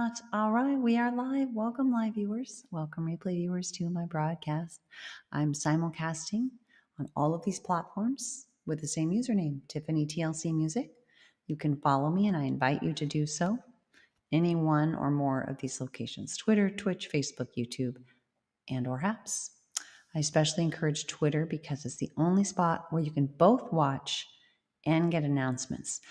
that. All right, we are live. Welcome, live viewers. Welcome, replay viewers, to my broadcast. I'm simulcasting on all of these platforms with the same username, Tiffany TLC Music. You can follow me, and I invite you to do so. Any one or more of these locations: Twitter, Twitch, Facebook, YouTube, and/or apps. I especially encourage Twitter because it's the only spot where you can both watch and get announcements.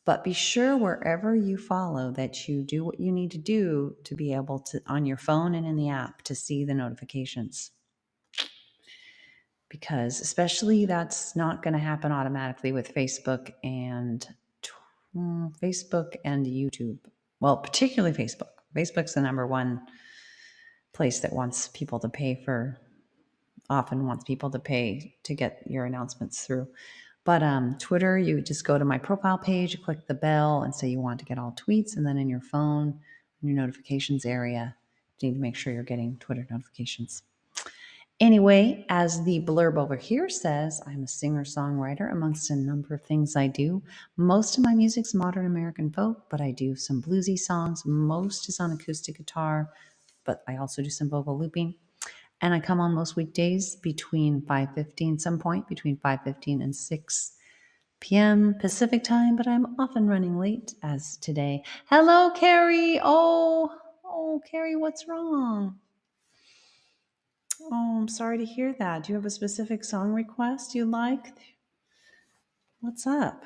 But be sure wherever you follow that you do what you need to do to be able to, on your phone and in the app, to see the notifications. Because especially that's not going to happen automatically with Facebook and YouTube. Well, particularly Facebook. Facebook's the number one place that often wants people to pay to get your announcements through. But Twitter, you just go to my profile page, click the bell, and say you want to get all tweets. And then in your phone, in your notifications area, you need to make sure you're getting Twitter notifications. Anyway, as the blurb over here says, I'm a singer-songwriter amongst a number of things I do. Most of my music's modern American folk, but I do some bluesy songs. Most is on acoustic guitar, but I also do some vocal looping. And I come on most weekdays between 5:15 and 6 p.m. Pacific time, but I'm often running late, as today. Hello, Carrie. Oh, Carrie, what's wrong? Oh, I'm sorry to hear that. Do you have a specific song request you like? What's up?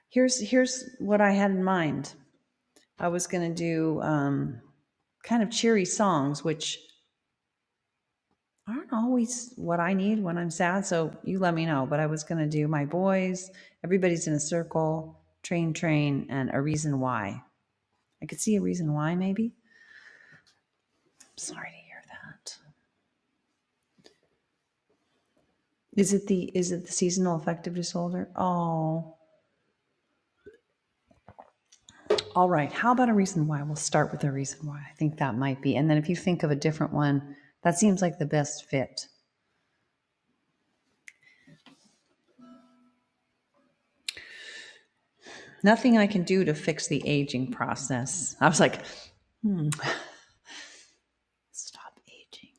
Here's what I had in mind. I was going to do kind of cheery songs, which aren't always what I need when I'm sad, so you let me know. But I was going to do My Boys, Everybody's in a Circle, Train, and A Reason Why. I could see A Reason Why, maybe. I'm sorry to hear that. Is it the seasonal affective disorder? Oh. All right. How about A Reason Why? We'll start with A Reason Why. I think that might be. And then if you think of a different one, that seems like the best fit. Nothing I can do to fix the aging process. I was like, stop aging.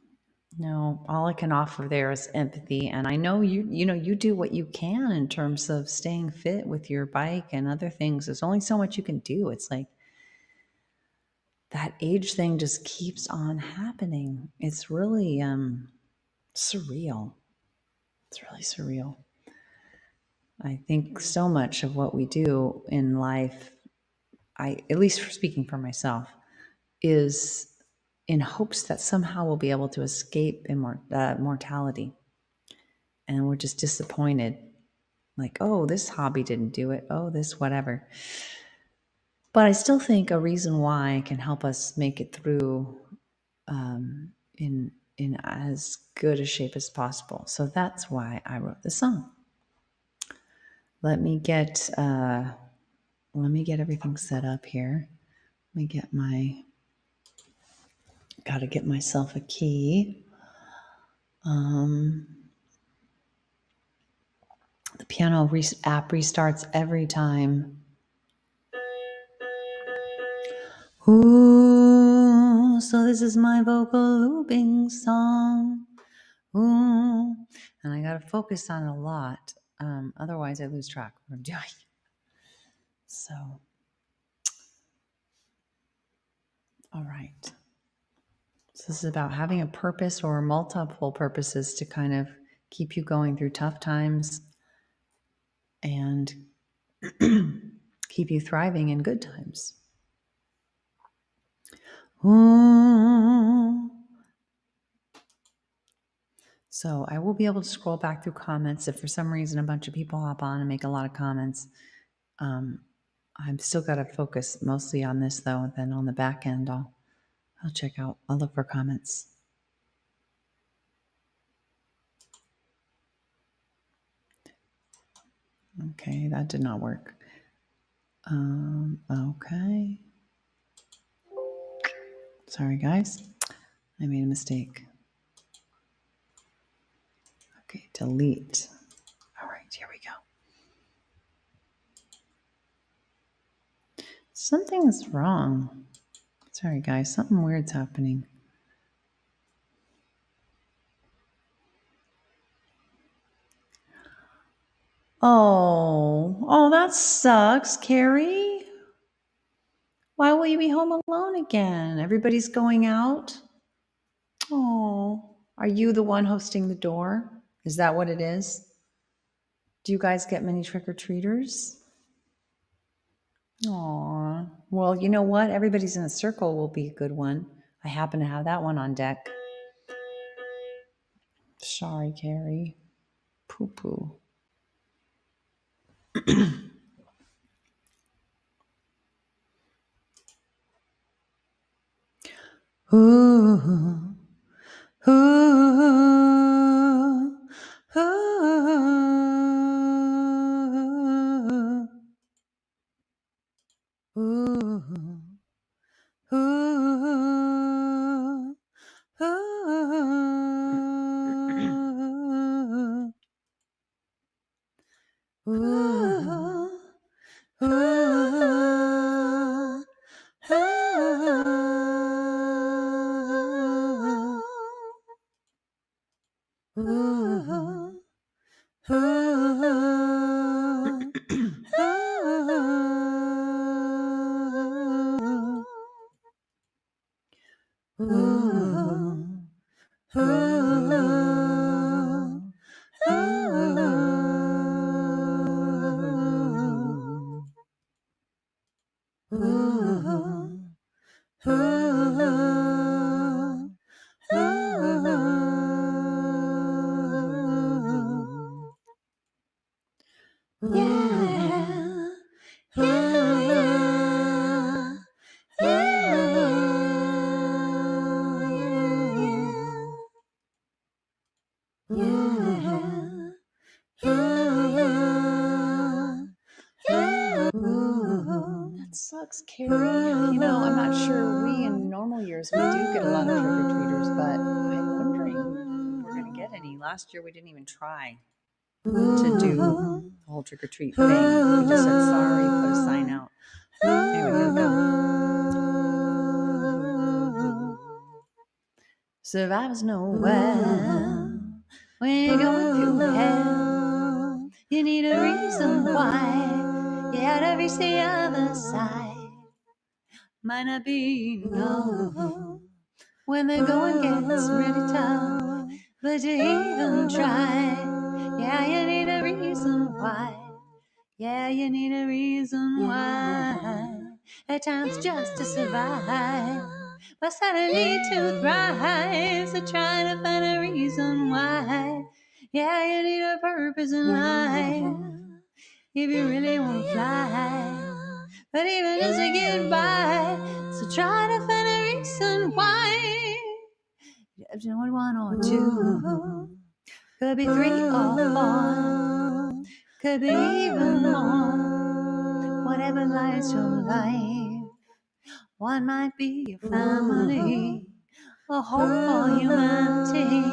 No, all I can offer there is empathy. And I know you do what you can in terms of staying fit with your bike and other things. There's only so much you can do. It's like that age thing just keeps on happening. It's really surreal. It's really surreal. I think so much of what we do in life, at least for speaking for myself, is in hopes that somehow we'll be able to escape mortality. And we're just disappointed. Like, oh, this hobby didn't do it. Oh, this whatever. But I still think A Reason Why can help us make it through in as good a shape as possible. So that's why I wrote the song. Let me get everything set up here. Let me gotta get myself a key. The piano app restarts every time. Ooh, so this is my vocal looping song. Ooh, and I gotta focus on it a lot. Otherwise I lose track of what I'm doing. So, all right. So this is about having a purpose or multiple purposes to kind of keep you going through tough times and keep you thriving in good times. Ooh. So I will be able to scroll back through comments if for some reason a bunch of people hop on and make a lot of comments. I've still got to focus mostly on this though, and then on the back end I'll look for comments. Okay, that did not work. Okay. Sorry, guys. I made a mistake. Okay, delete. All right, here we go. Something's wrong. Sorry, guys. Something weird's happening. Oh, that sucks, Carrie. Why will you be home alone again? Everybody's going out. Oh, are you the one hosting the door? Is that what it is? Do you guys get many trick-or-treaters? Aw. Well, you know what? Everybody's in a circle will be a good one. I happen to have that one on deck. Sorry, Carrie. Poo-poo. Ooh. Ooh. Ooh. Ooh. Ooh. Ooh. Ooh. That sucks, Carrie. You know, I'm not sure. We in normal years we do get a lot of trick-or-treaters, but I'm wondering if we're going to get any. Last year we didn't even try to do the whole trick-or-treat thing. We just said sorry, put a sign out. Anyway, here we go. Survivor's nowhere when you're going through hell. You need a reason why you had to reach the other side. Might not be no when the going gets really tough, but you even try. Yeah, you need a reason why. Yeah, you need a reason why. At times just to survive, but suddenly to thrive. So try to find a reason why. Yeah, you need a purpose in life. If you really want to fly, but even as you get by, so try to find a reason why. There's only one or two, could be three or four, could be even more. Whatever lies your life, one might be your family, a hope for humanity,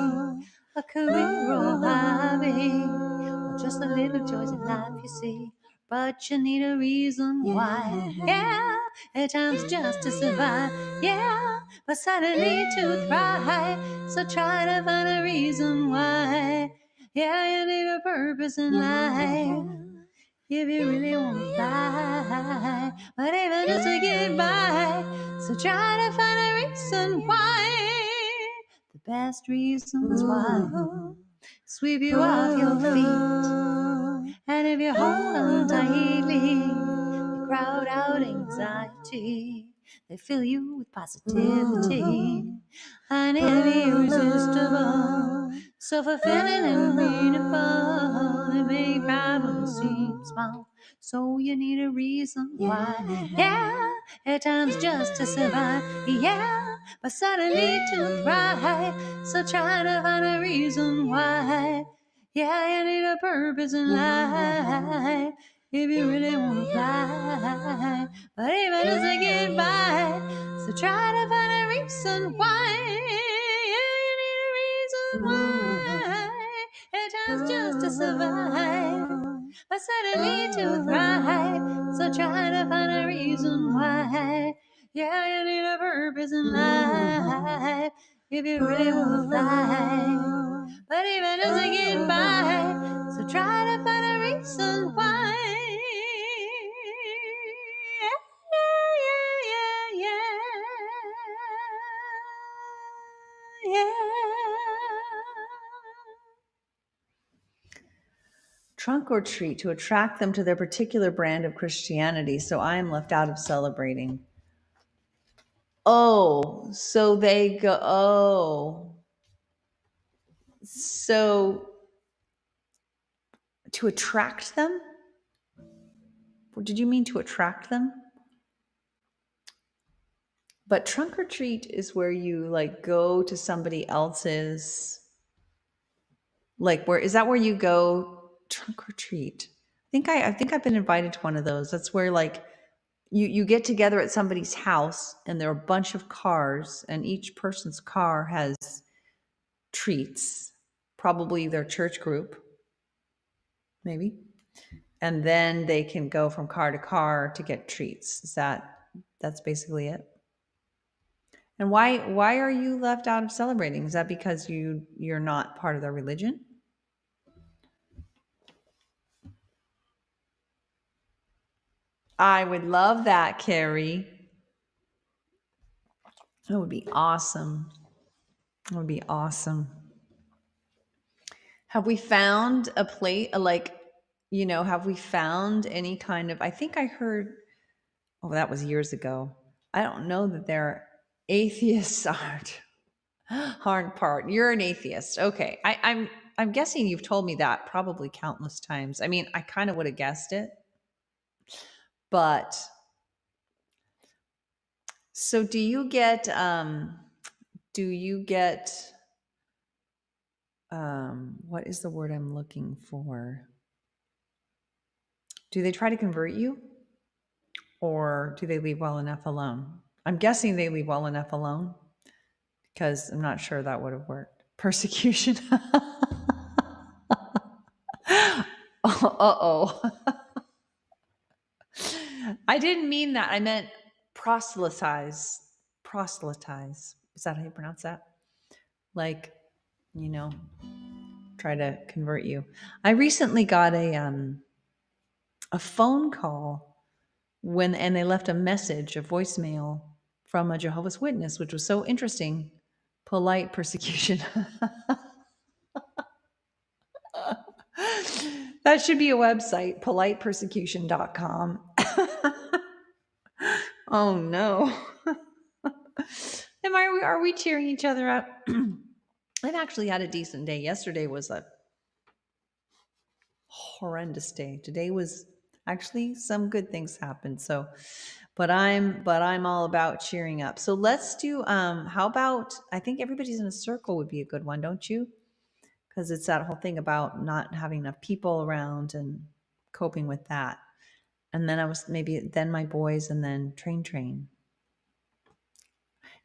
a career or hobby, or just the little joys in life you see. But you need a reason why. Yeah, at times just to survive. Yeah, but suddenly to thrive. So try to find a reason why. Yeah, you need a purpose in life. If you really want to fly, but even just to get by, so try to find a reason why. The best reasons why sweep you off your feet, and if you hold on tightly, they crowd out anxiety. They fill you with positivity, and irresistible, so fulfilling and meaningful. They make problems seem small, so you need a reason why. Yeah, at times just to survive. Yeah, but suddenly to thrive. So try to find a reason why. Yeah, you need a purpose in life. If you really want to fly, but even as I get by, so try to find a reason why. Yeah, you need a reason why. At times just to survive, but suddenly to thrive. So So try to find a reason why. Yeah, you need a purpose in life if you really want to fly. But even as I get by, so try to find a reason why. Yeah, yeah, yeah, yeah. Trunk or treat to attract them to their particular brand of Christianity, so I am left out of celebrating. Oh, so they go, oh. So to attract them? Did you mean to attract them? But trunk or treat is where you like go to somebody else's, like where is that where you go trunk or treat? I think I've been invited to one of those. That's where like you get together at somebody's house and there are a bunch of cars and each person's car has treats, probably their church group, maybe. And then they can go from car to car to get treats. That's basically it? And why are you left out of celebrating? Is that because you're not part of their religion? I would love that, Carrie. That would be awesome. That would be awesome. Have we found a plate, have we found any kind of, I think I heard, oh, that was years ago. I don't know that they're atheists aren't part. You're an atheist. Okay. I'm guessing you've told me that probably countless times. I mean, I kind of would have guessed it, but so do you get what is the word I'm looking for? Do they try to convert you or do they leave well enough alone? I'm guessing they leave well enough alone because I'm not sure that would have worked. Persecution. Uh-oh. I didn't mean that. I meant proselytize. Proselytize. Is that how you pronounce that? Like, try to convert you. I recently got a phone call and they left a message, a voicemail from a Jehovah's Witness, which was so interesting. Polite persecution. That should be a website, politepersecution.com. Oh no. Are we cheering each other up? I've actually had a decent day. Yesterday was a horrendous day. Today was actually some good things happened. So, but I'm all about cheering up. So let's do how about, I think everybody's in a circle would be a good one, don't you? Because it's that whole thing about not having enough people around and coping with that. And then I was then my boys and then train.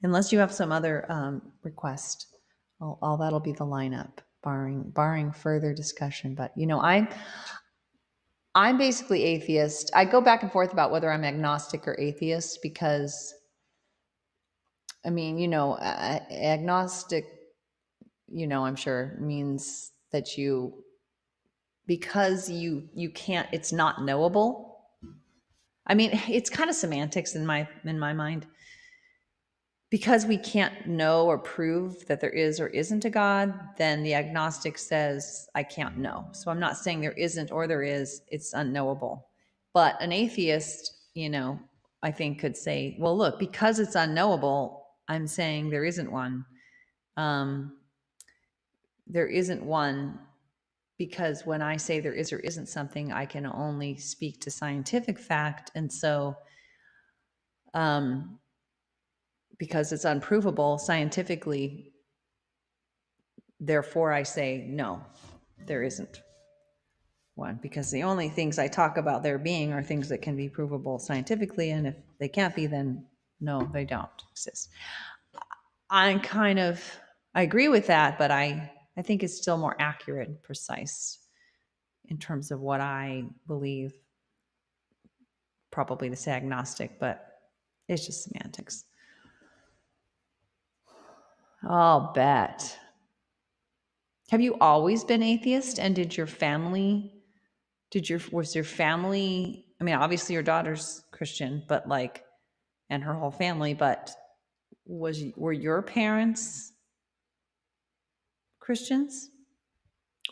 Unless you have some other request, all that'll be the lineup, barring further discussion. But I'm basically atheist. I go back and forth about whether I'm agnostic or atheist because, I mean, agnostic, I'm sure means that because you can't, it's not knowable. I mean, it's kind of semantics in my mind. Because we can't know or prove that there is or isn't a God, then the agnostic says, I can't know. So I'm not saying there isn't or there is, it's unknowable. But an atheist, I think could say, well, look, because it's unknowable, I'm saying there isn't one. There isn't one because when I say there is or isn't something, I can only speak to scientific fact. And so, because it's unprovable scientifically, therefore I say, no, there isn't one, because the only things I talk about there being are things that can be provable scientifically. And if they can't be, then no, they don't exist. I agree with that, but I think it's still more accurate and precise in terms of what I believe probably to say agnostic, but it's just semantics. I'll bet. Have you always been atheist? And was your family, I mean, obviously your daughter's Christian, but like, and her whole family, but were your parents Christians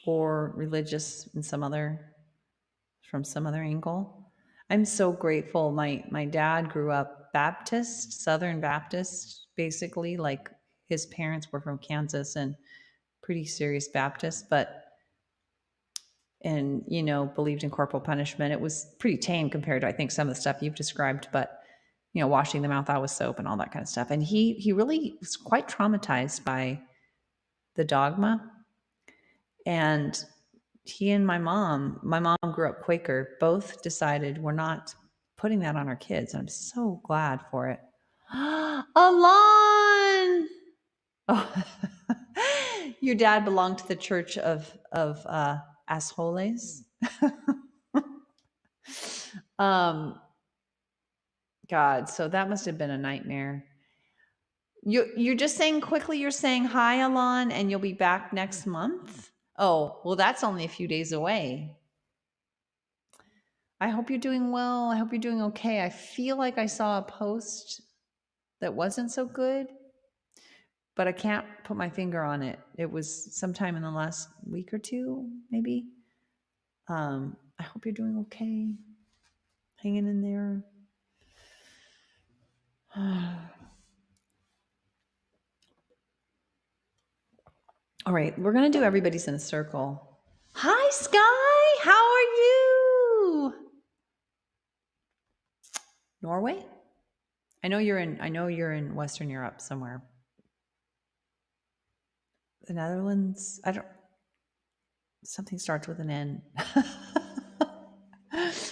or religious in from some other angle? I'm so grateful. My dad grew up Baptist, Southern Baptist, basically. Like his parents were from Kansas and pretty serious Baptist, and believed in corporal punishment. It was pretty tame compared to I think some of the stuff you've described, but washing the mouth out with soap and all that kind of stuff. And he really was quite traumatized by the dogma. And he and my mom grew up Quaker, both decided we're not putting that on our kids. I'm so glad for it. Alon! Oh, your dad belonged to the Church of Assholes. God, so that must have been a nightmare. You're just saying quickly, you're saying hi, Alon, and you'll be back next month? Oh, well, that's only a few days away. I hope you're doing well. I hope you're doing okay. I feel like I saw a post that wasn't so good, but I can't put my finger on it. It was sometime in the last week or two, maybe. I hope you're doing okay. Hanging in there. All right, we're going to do Everybody's in a Circle. Hi, Sky. How are you? Norway? I know you're in Western Europe somewhere. The Netherlands? Something starts with an N.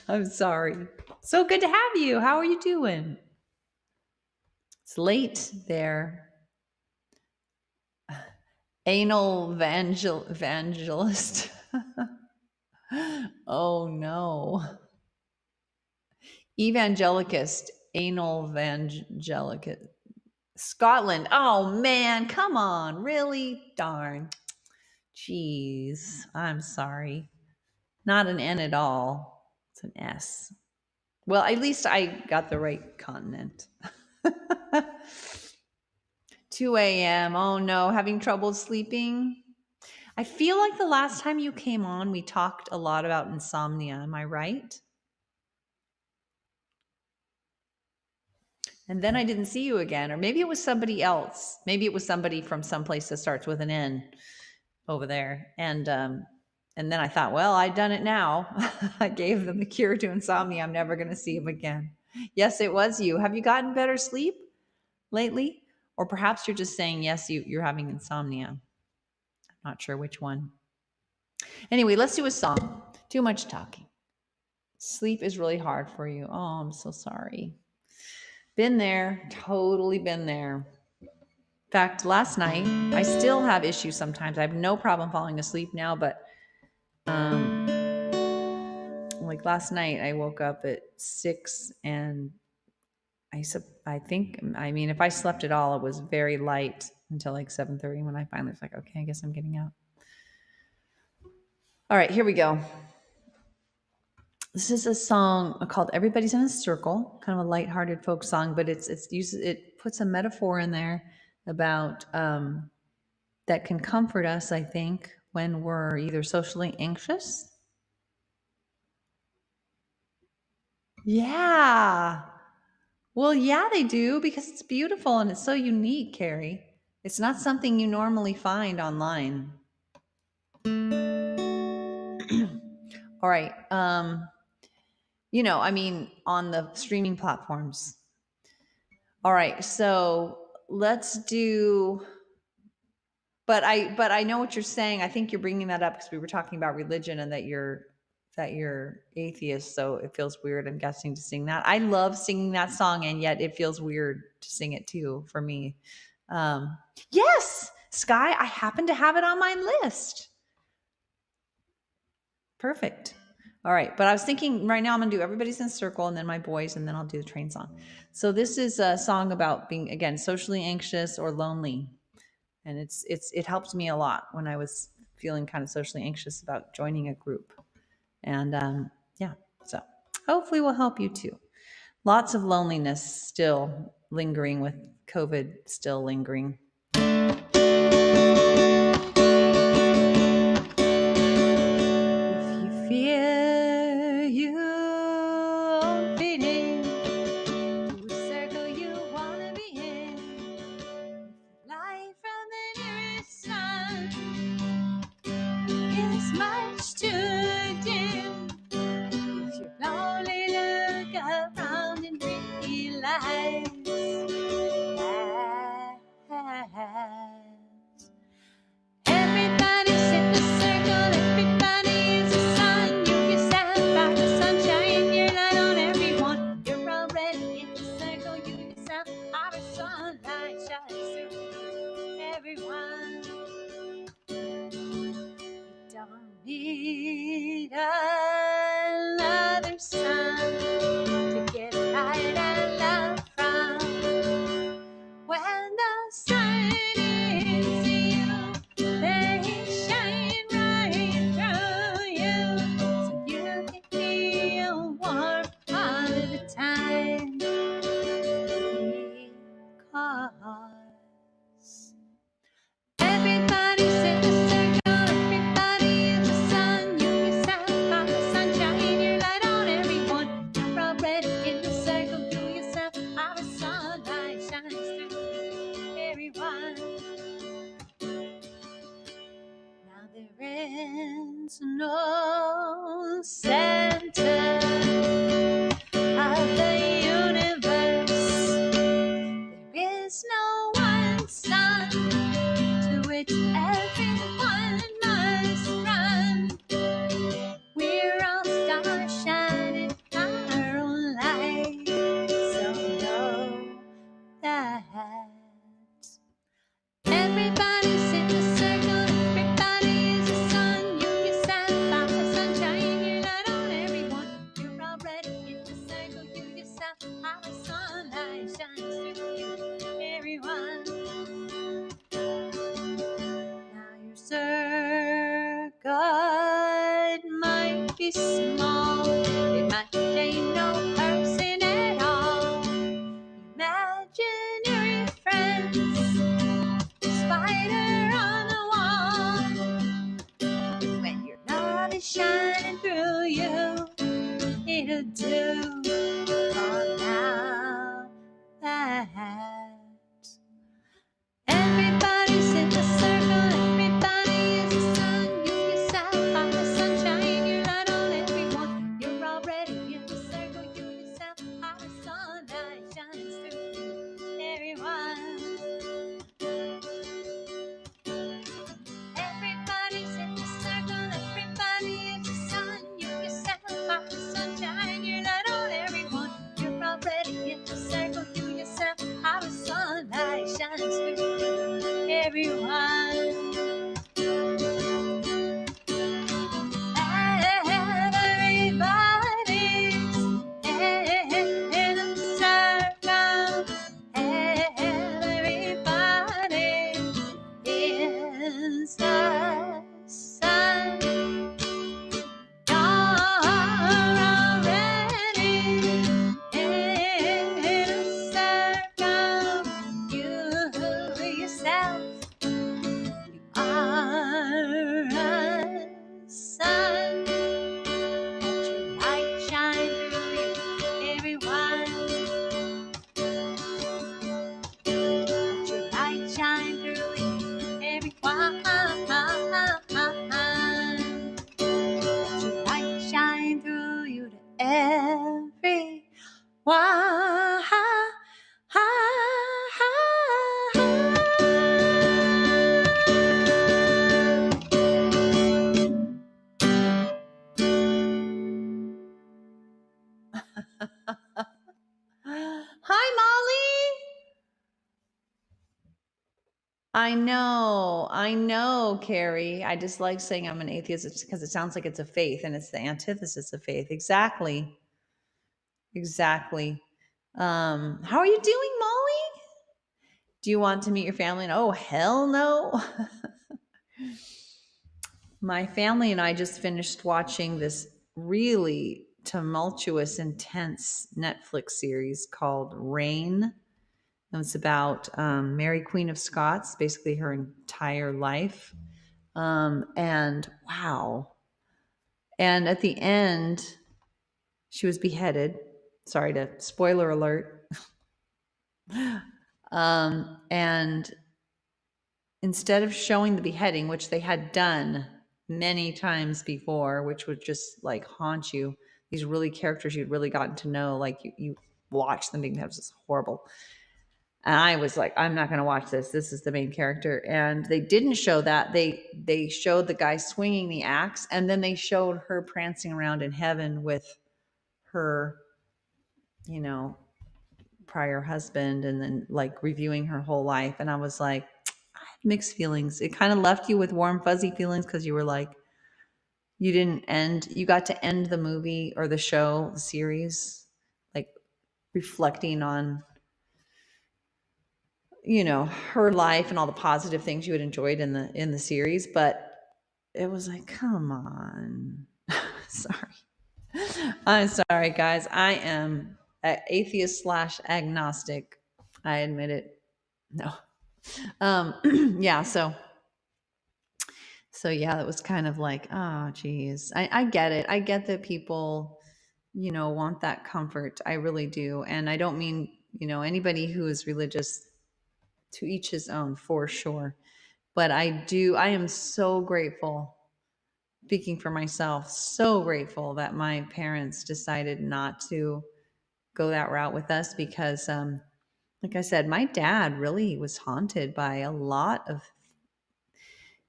I'm sorry. So good to have you. How are you doing? It's late there. Anal evangelist. Oh no. Evangelicist. Anal evangelicist. Scotland. Oh man, come on. Really? Darn. Jeez. I'm sorry. Not an N at all. It's an S. Well, at least I got the right continent. 2 a.m. Oh no, having trouble sleeping? I feel like the last time you came on, we talked a lot about insomnia. Am I right? And then I didn't see you again. Or maybe it was somebody else. Maybe it was somebody from someplace that starts with an N over there. And then I thought, well, I've done it now. I gave them the cure to insomnia. I'm never going to see him again. Yes, it was you. Have you gotten better sleep lately? Or perhaps you're just saying, yes, you're having insomnia. I'm not sure which one. Anyway, let's do a song. Too much talking. Sleep is really hard for you. Oh, I'm so sorry. Been there. Totally been there. In fact, last night, I still have issues sometimes. I have no problem falling asleep now, but like last night, I woke up at 6 and I mean, if I slept at all, it was very light until like 7:30 when I finally was like, okay, I guess I'm getting out. All right, here we go. This is a song called Everybody's in a Circle, kind of a lighthearted folk song, but it puts a metaphor in there about that can comfort us, I think, when we're either socially anxious. Yeah. Well, yeah, they do, because it's beautiful and it's so unique, Carrie. It's not something you normally find online. All right. I mean, on the streaming platforms. All right. So let's do, but I know what you're saying. I think you're bringing that up because we were talking about religion and that you're atheist. So it feels weird, I'm guessing, to sing that. I love singing that song, and yet it feels weird to sing it too for me. Yes, Sky, I happen to have it on my list. Perfect. All right, but I was thinking right now I'm gonna do Everybody's in a Circle and then my boys, and then I'll do the train song. So this is a song about being, again, socially anxious or lonely. And it helped me a lot when I was feeling kind of socially anxious about joining a group. And yeah, so hopefully will help you too. Lots of loneliness still lingering with COVID still lingering. If you fear you won't fit in to a circle you wanna be in, light from the nearest sun is much too dim. If you're lonely, look around and realize everybody's in the circle, everybody is the sun. You yourself are the sunshine, you're light on everyone. You're already in the circle, you yourself are the sunlight shines through everyone. You don't need another sun to get light and love from. When the sun is you, they shine right through you, so you can feel warm all of the time. Because everybody's in the circle, everybody is the sun. You yourself are the sunshine, you're light on everyone. You're already in the circle, you yourself are the sunlight shines through everyone. Now there is no center of the universe. There is no one sun to which everyone must run. We're all stars shining our own light, so know that everybody's in the circle, everybody is the sun. You yourself are the sunshine, you light on everyone. You're already in the circle, you yourself are the sunlight shines through everyone. Now your circle might be small, it might contain no person at all. Imaginary friends, spider on the wall. When your love is shining through you, it'll do for now that everybody's in the circle, everybody is the sun. You yourself are the sunshine, you're light on everyone. You're already in the circle, you yourself are the sunlight shines through everyone. Everybody's in the circle, everybody is the sun. You yourself are the sunshine, you're light on everyone. You're already in the circle, you yourself are the sunlight shines through everyone. Everybody's in a circle, everybody is the sun. You're already in a circle, you yourself I know, Carrie. I just like saying I'm an atheist because it sounds like it's a faith, and it's the antithesis of faith. Exactly. Exactly. How are you doing, Molly? Do you want to meet your family? And oh, hell no. My family and I just finished watching this really tumultuous, intense Netflix series called Reign. And it's about Mary Queen of Scots, basically her entire life. And wow. And at the end, she was beheaded. Sorry to spoiler alert. And instead of showing the beheading, which they had done many times before, which would just like haunt you, these really characters you'd really gotten to know, like you watch them being beheaded, it's horrible. And I was like, I'm not going to watch this. This is the main character. And they didn't show that. They showed the guy swinging the axe, and then they showed her prancing around in heaven with her, you know, prior husband, and then like reviewing her whole life. And I was like, I had mixed feelings. It kind of left you with warm, fuzzy feelings because you were like, you got to end the movie or the show, the series, like reflecting on, you know, her life and all the positive things you had enjoyed in the series. But it was like, come on. Sorry. I'm sorry, guys. I am atheist / agnostic. I admit it. No. Yeah. So yeah, that was kind of like, oh, geez. I get it. I get that people, you know, want that comfort. I really do. And I don't mean, you know, anybody who is religious, to each his own, for sure. But I am so grateful, speaking for myself, so grateful that my parents decided not to go that route with us because, like I said, my dad really was haunted by a lot of,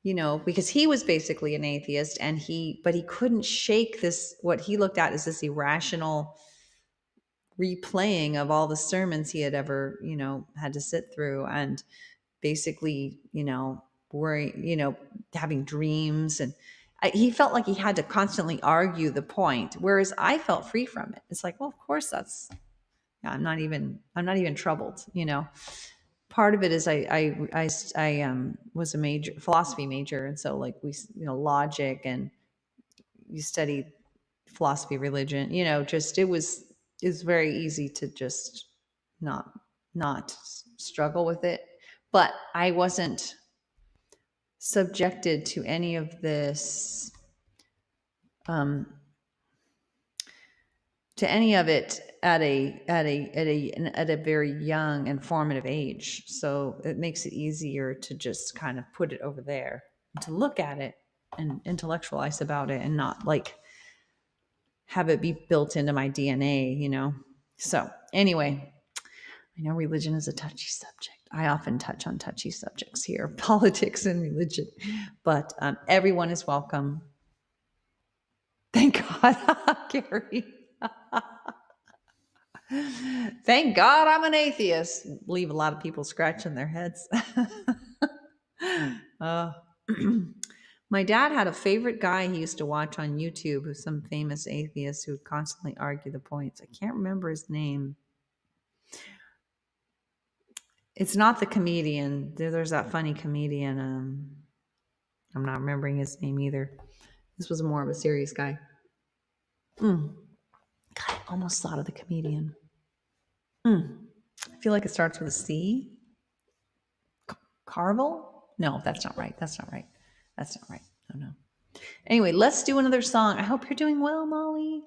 you know, because he was basically an atheist, and but he couldn't shake this, what he looked at as this irrational replaying of all the sermons he had ever, you know, had to sit through. And basically, you know, worrying, you know, having dreams. And he felt like he had to constantly argue the point, whereas I felt free from it. It's like, well, of course yeah, I'm not even troubled, you know. Part of it is I was a philosophy major. And so like you know, logic, and you studied philosophy, religion, you know, just, it was very easy to just not struggle with it. But I wasn't subjected to any of this, to any of it at a very young and formative age. So it makes it easier to just kind of put it over there, and to look at it and intellectualize about it, and not like have it be built into my DNA, you know? So anyway, I know religion is a touchy subject. I often touch on touchy subjects here, politics and religion, but everyone is welcome. Thank God, Gary. Thank God I'm an atheist. Leave a lot of people scratching their heads. My dad had a favorite guy he used to watch on YouTube, who's some famous atheist who would constantly argue the points. I can't remember his name. It's not the comedian. There's that funny comedian. I'm not remembering his name either. This was more of a serious guy. God, I almost thought of the comedian. I feel like it starts with a C. Carvel? No, that's not right. That's not right. That's not right. Oh no. Anyway, let's do another song. I hope you're doing well, Molly.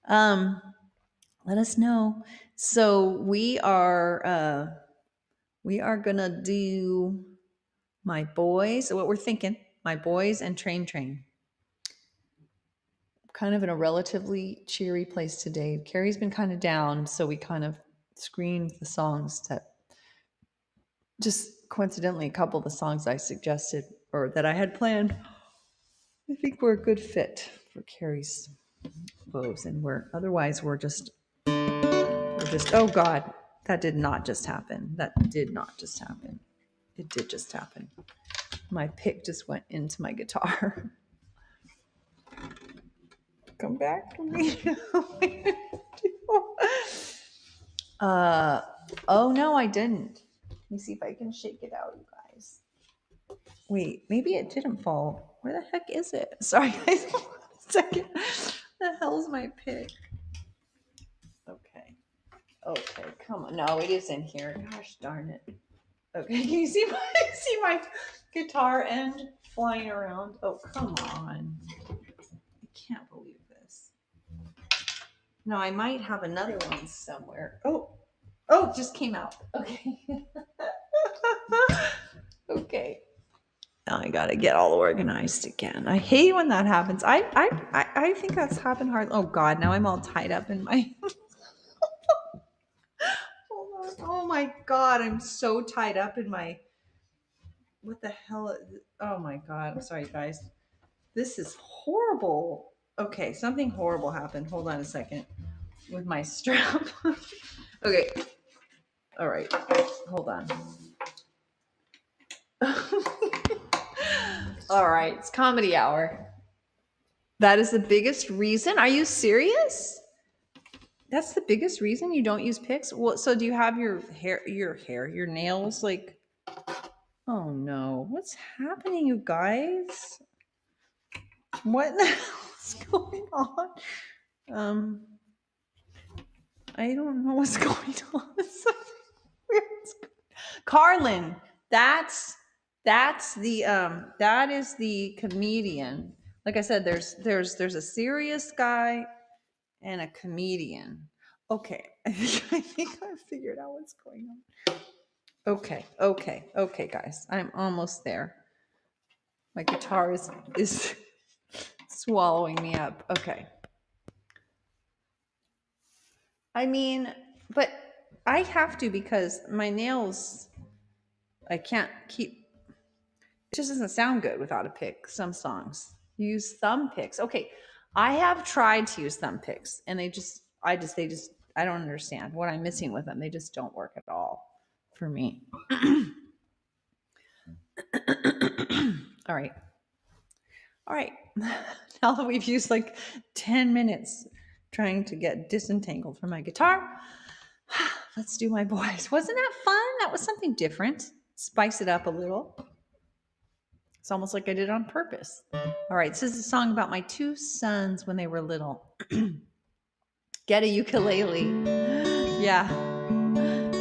Let us know. So we are gonna do My Boys. So what we're thinking, My Boys and Train Train. Kind of in a relatively cheery place today. Carrie's been kind of down, so we kind of screened the songs that, just coincidentally, a couple of the songs I suggested or that I had planned, I think were a good fit for Carrie's woes. And we're just, oh God, that did not just happen. That did not just happen. It did just happen. My pick just went into my guitar. Come back to me. Oh no, I didn't. Let me see if I can shake it out, you guys. Wait, maybe it didn't fall. Where the heck is it? Sorry, guys. Hold on a second. The hell's my pick? Okay. Okay, come on. No, it is in here. Gosh darn it. Okay, can you see my guitar end flying around? Oh, come on. I can't believe this. No, I might have another one somewhere. Oh, it just came out. Okay. Okay. Now I gotta get all organized again. I hate when that happens. I think that's happened hard. Oh God, now I'm all tied up in my. Hold on. Oh my God, I'm so tied up in my. What the hell? Oh my God, I'm sorry, guys. This is horrible. Okay, something horrible happened. Hold on a second. With my strap. Okay. All right. Hold on. All right. It's comedy hour. That is the biggest reason. Are you serious? That's the biggest reason you don't use picks? Well, so do you have your nails like, oh no, what's happening, you guys? What the hell is going on? I don't know what's going on. Carlin, that is the comedian. Like I said, there's a serious guy and a comedian. Okay, I think I figured out what's going on. Okay, guys, I'm almost there. My guitar is swallowing me up. Okay. I mean, but I have to because my nails, I can't keep. It just doesn't sound good without a pick. Some songs use thumb picks. Okay, I have tried to use thumb picks, and I don't understand what I'm missing with them. They just don't work at all for me. All right. Now that we've used like 10 minutes trying to get disentangled from my guitar, let's do my boys. Wasn't that fun? That was something different. Spice it up a little. It's almost like I did it on purpose. All right, this is a song about my two sons when they were little. Get a ukulele. Yeah.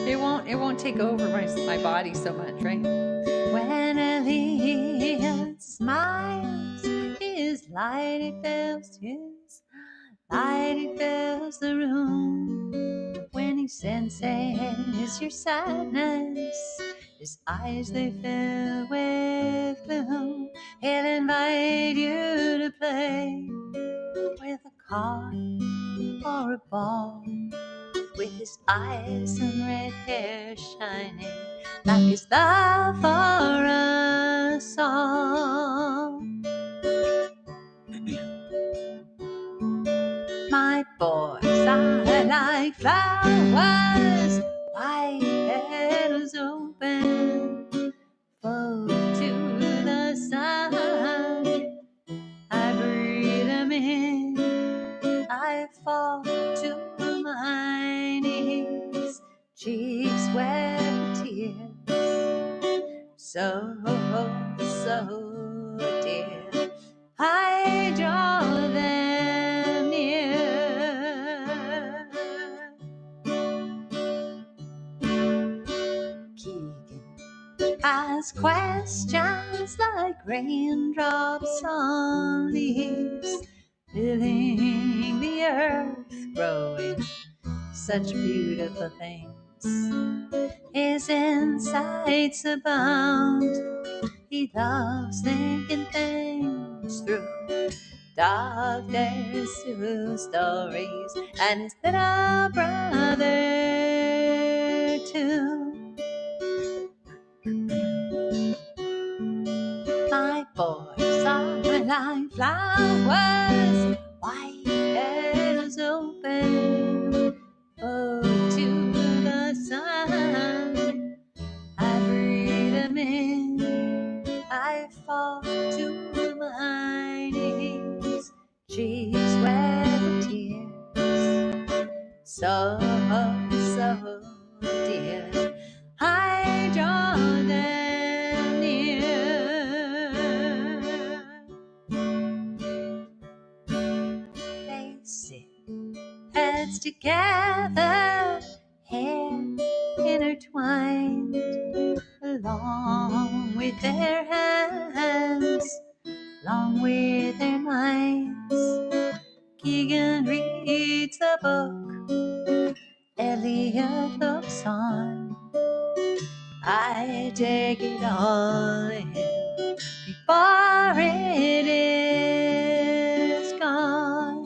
It won't take over my body so much, right? When Elliott smiles, his light it fills the room. When he senses your sadness, his eyes they fill with gloom. He'll invite you to play with a card or a ball, with his eyes and red hair shining like his love for us all. My boys are like flowers, white petals open, full to the sun. I breathe them in, I fall to my knees, cheeks wet with tears, so dear. I draw them near. Keegan asks questions like raindrops on leaves, filling the earth, growing such beautiful things. His insights abound. He loves thinking things through. Dark days to stories, and his little brother too. My boys are like flowers, white petals open, oh, to the sun. I breathe them in, mind, along with their hands, along with their minds. Keegan reads a book, Elliott looks on. I take it all in before it is gone.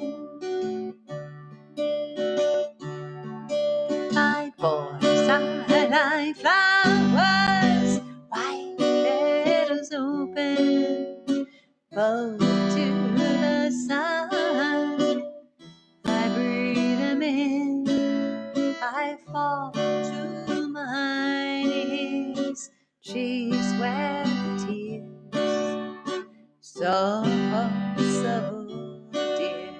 My boys, I like flowers, white petals open, bow to the sun. I breathe them in, I fall to my knees. She's wet tears, so dear.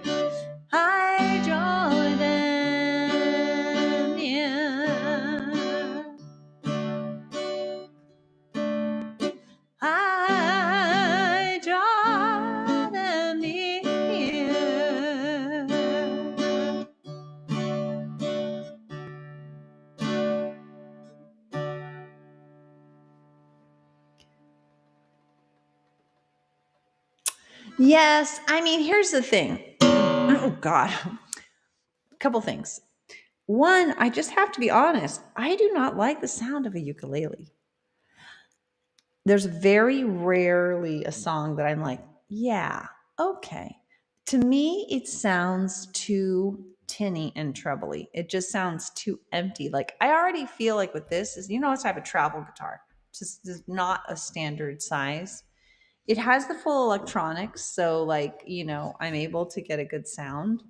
I draw them near. I draw them near. Yes, I mean, here's the thing. Oh, God. A couple things. One, I just have to be honest. I do not like the sound of a ukulele. There's very rarely a song that I'm like, yeah, okay. To me, it sounds too tinny and trebly. It just sounds too empty. Like, I already feel like with this is, I have a travel guitar. Just not a standard size. It has the full electronics, so like, I'm able to get a good sound.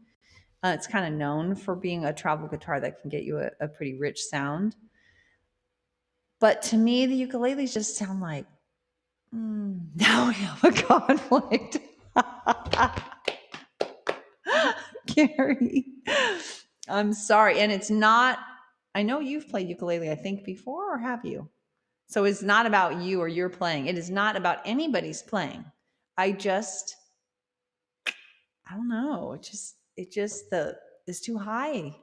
It's kind of known for being a travel guitar that can get you a pretty rich sound. But to me, the ukuleles just sound like, now we have a conflict. Carrie, I'm sorry. And it's not, I know you've played ukulele, I think, before, or have you? So it's not about you or your playing. It is not about anybody's playing. I don't know. It's too high. I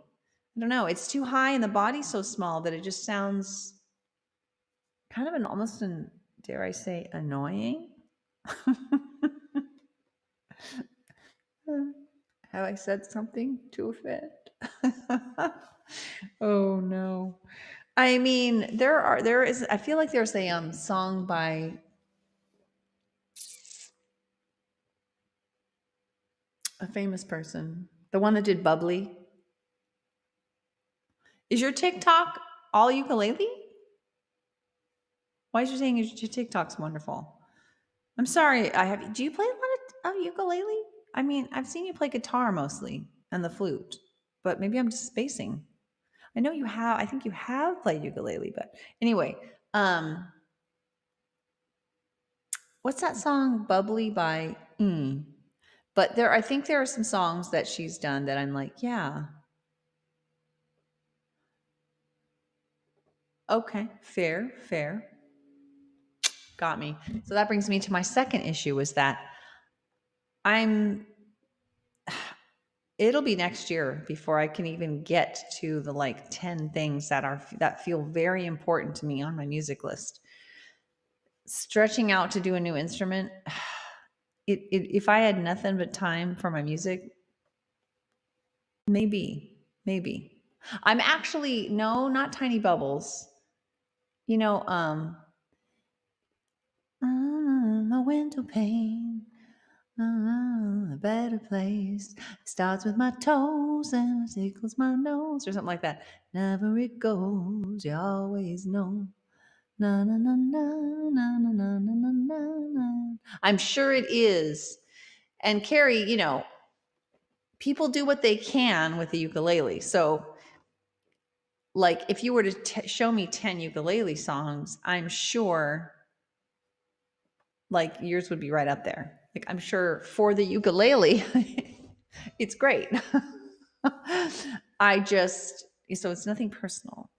don't know. It's too high and the body's so small that it just sounds kind of almost dare I say, annoying. Have I said something to offend? Oh no. I mean, I feel like there's a song by a famous person, the one that did Bubbly. Is your TikTok all ukulele? Why is you saying your TikTok's wonderful? I'm sorry. Do you play a lot of ukulele? I mean, I've seen you play guitar mostly and the flute, but maybe I'm just spacing. I know you have. I think you have played ukulele, but anyway, what's that song "Bubbly" by? But I think there are some songs that she's done that I'm like, yeah. Okay, fair. Got me. So that brings me to my second issue is that it'll be next year before I can even get to the 10 things that feel very important to me on my music list. Stretching out to do a new instrument, if I had nothing but time for my music, maybe. I'm actually, no, not Tiny Bubbles. My window pane, a better place. Starts with my toes and tickles my nose, or something like that. Never it goes, you always know. Na na na na na na na na na na. I'm sure it is. And Carrie, people do what they can with the ukulele. So, if you were to show me 10 ukulele songs, I'm sure yours would be right up there. I'm sure for the ukulele, it's great. So it's nothing personal.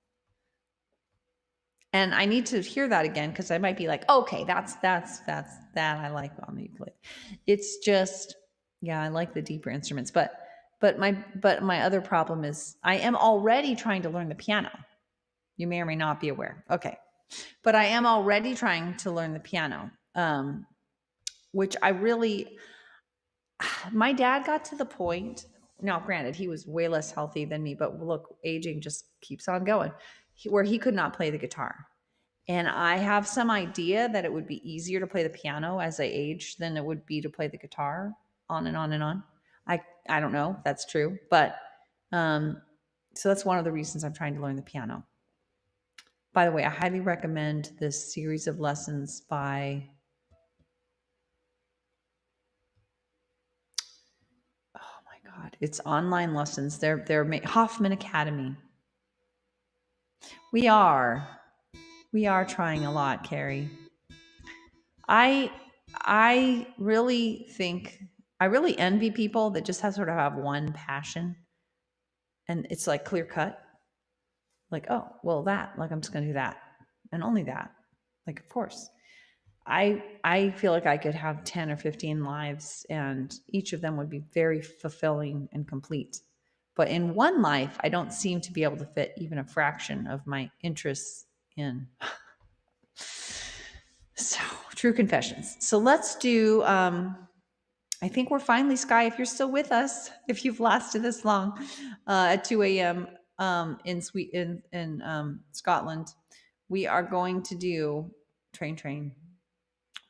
And I need to hear that again because I might be like, okay, that's that I like on the ukulele. It's just, yeah, I like the deeper instruments, but my other problem is I am already trying to learn the piano. You may or may not be aware. Okay. But I am already trying to learn the piano, which my dad got to the point, now granted, he was way less healthy than me, but look, aging just keeps on going, where he could not play the guitar. And I have some idea that it would be easier to play the piano as I age than it would be to play the guitar, on and on and on. I don't know if that's true, but so that's one of the reasons I'm trying to learn the piano. By the way, I highly recommend this series of lessons by, oh my God, it's online lessons. They're Hoffman Academy. We are trying a lot, Carrie. I really envy people that just sort of have one passion and it's like clear cut. Like, oh, well, I'm just going to do that and only that. Like, of course. I feel like I could have 10 or 15 lives and each of them would be very fulfilling and complete. But in one life, I don't seem to be able to fit even a fraction of my interests in. So, true confessions. So let's do, I think we're finally, Sky, if you're still with us, if you've lasted this long, at 2 a.m. In Scotland, we are going to do train,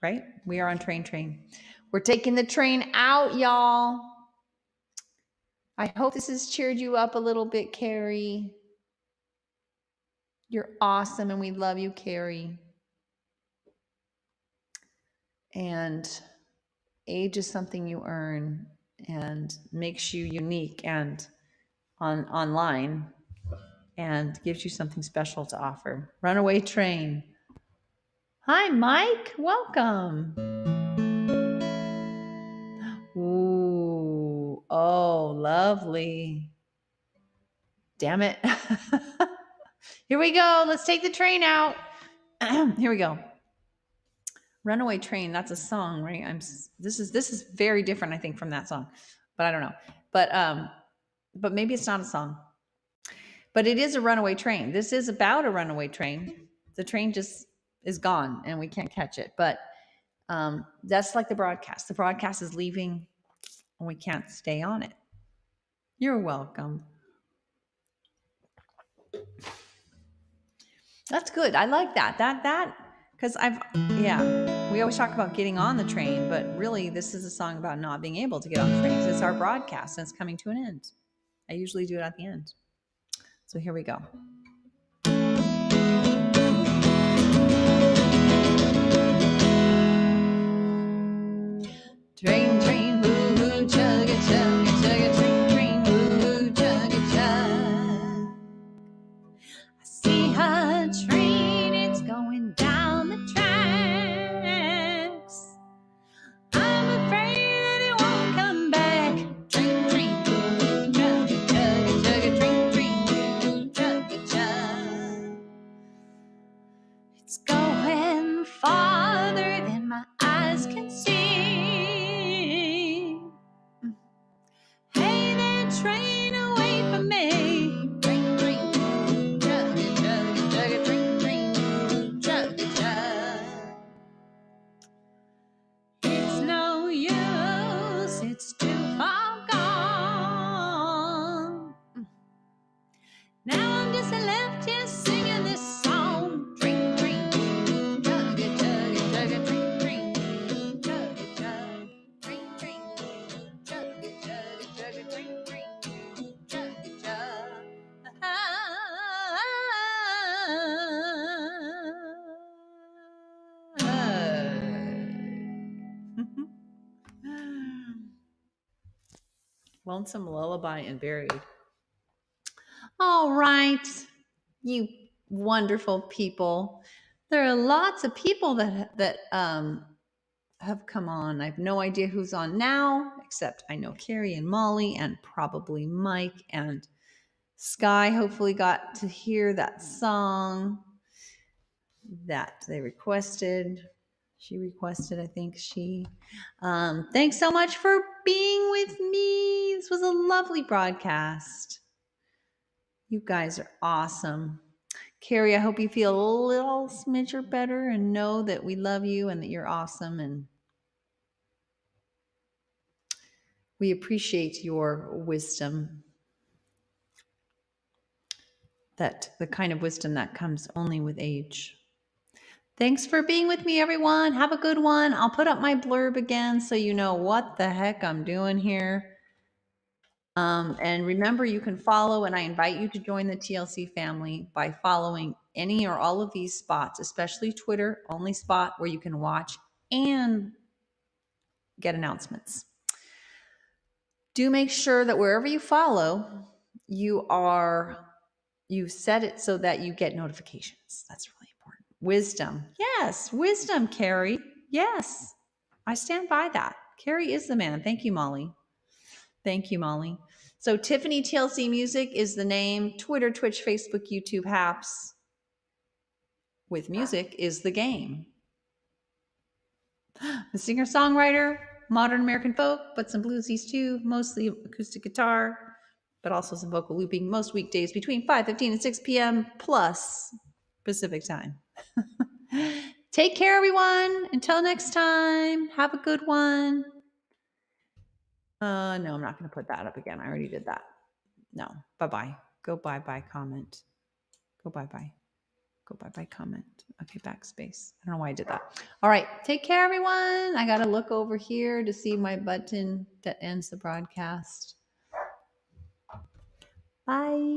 right? We are on train. We're taking the train out, y'all. I hope this has cheered you up a little bit, Carrie. You're awesome, and we love you, Carrie. And age is something you earn and makes you unique and online and gives you something special to offer. Runaway Train. Hi, Mike. Welcome. Ooh. Oh, lovely. Damn it. Here we go. Let's take the train out. Here we go. Runaway Train. That's a song, right? This is very different, I think, from that song, but I don't know. But maybe it's not a song. But it is a runaway train. This is about a runaway train. The train just is gone and we can't catch it. But that's like the broadcast. The broadcast is leaving and we can't stay on it. You're welcome. That's good. I like that. Because we always talk about getting on the train, but really this is a song about not being able to get on the train. It's our broadcast and it's coming to an end. I usually do it at the end. So here we go. Train, woo, chugga, chugga, chugga, train, woo, chugga, chug. I see her train, it's going down the tracks. I'm afraid that it won't come back. Train, woo, chugga, chugga, chugga, train, woo, chugga, chug. It's going farther than my eyes can see. Hey there, train, away from me. Train, chugga, chugga, chugga, train, chugga, chug. It's no use, it's too far gone. Now I'm just left here singing this song. Train, chugga, chugga, chugga, train, chugga, chug. Train, chugga, chugga, chugga, train, chugga, chug. Lonesome, Lullaby, and Buried. All right, you wonderful people. There are lots of people that have come on. I have no idea who's on now, except I know Carrie and Molly and probably Mike and Sky hopefully got to hear that song that they requested. She requested, I think thanks so much for being with me. This was a lovely broadcast. You guys are awesome. Carrie, I hope you feel a little smidger better and know that we love you and that you're awesome. And we appreciate your wisdom, that the kind of wisdom that comes only with age. Thanks for being with me, everyone. Have a good one. I'll put up my blurb again so you know what the heck I'm doing here. And remember, you can follow, and I invite you to join the TLC family by following any or all of these spots, especially Twitter, only spot where you can watch and get announcements. Do make sure that wherever you follow, you set it so that you get notifications. That's really important. Wisdom. Yes, wisdom, Carrie. Yes, I stand by that. Carrie is the man. Thank you, Molly. Thank you, Molly. So Tiffany TLC Music is the name. Twitter, Twitch, Facebook, YouTube, Haps. With music is the game. The singer-songwriter, modern American folk, but some bluesies too, mostly acoustic guitar, but also some vocal looping, most weekdays between 5:15 and 6 p.m. plus Pacific time. Take care, everyone. Until next time, have a good one. No, I'm not going to put that up again. I already did that. No, bye-bye. Go bye-bye comment. Go bye-bye. Go bye-bye comment. Okay, backspace. I don't know why I did that. All right, take care, everyone. I got to look over here to see my button that ends the broadcast. Bye.